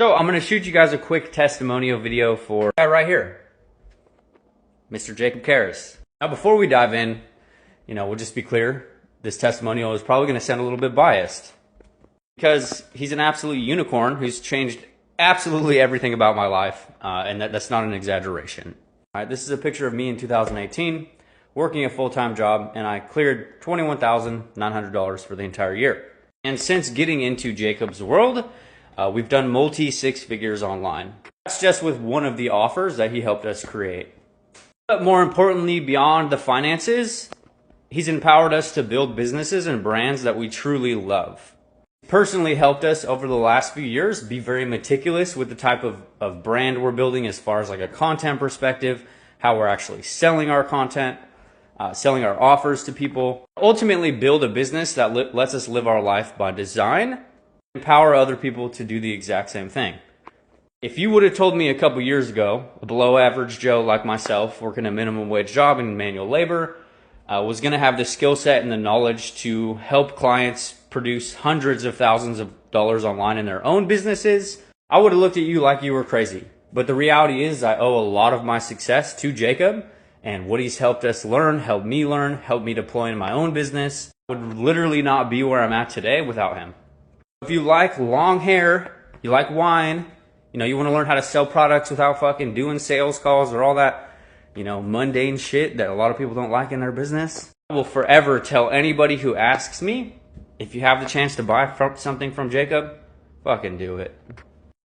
So I'm going to shoot you guys a quick testimonial video for guy right here, Mr. Jacob Caris. Now before we dive in, we'll just be clear, this testimonial is probably going to sound a little bit biased because he's an absolute unicorn who's changed absolutely everything about my life, and that's not an exaggeration. All right, this is a picture of me in 2018 working a full-time job, and I cleared $21,900 for the entire year. And since getting into Jacob's world, we've done multi-six figures online. That's just with one of the offers that he helped us create. But more importantly, beyond the finances, he's empowered us to build businesses and brands that we truly love. Personally helped us over the last few years be very meticulous with the type of brand we're building as far as like a content perspective, how we're actually selling our content, selling our offers to people. Ultimately build a business that lets us live our life by design, empower other people to do the exact same thing. If you would have told me a couple years ago, a below average Joe like myself working a minimum wage job in manual labor, was going to have the skill set and the knowledge to help clients produce hundreds of thousands of dollars online in their own businesses, I would have looked at you like you were crazy. But the reality is I owe a lot of my success to Jacob and what he's helped us learn, helped me deploy in my own business. I would literally not be where I'm at today without him. If you like long hair, you like wine, you want to learn how to sell products without fucking doing sales calls or all that, mundane shit that a lot of people don't like in their business, I will forever tell anybody who asks me, if you have the chance to buy something from Jacob, fucking do it.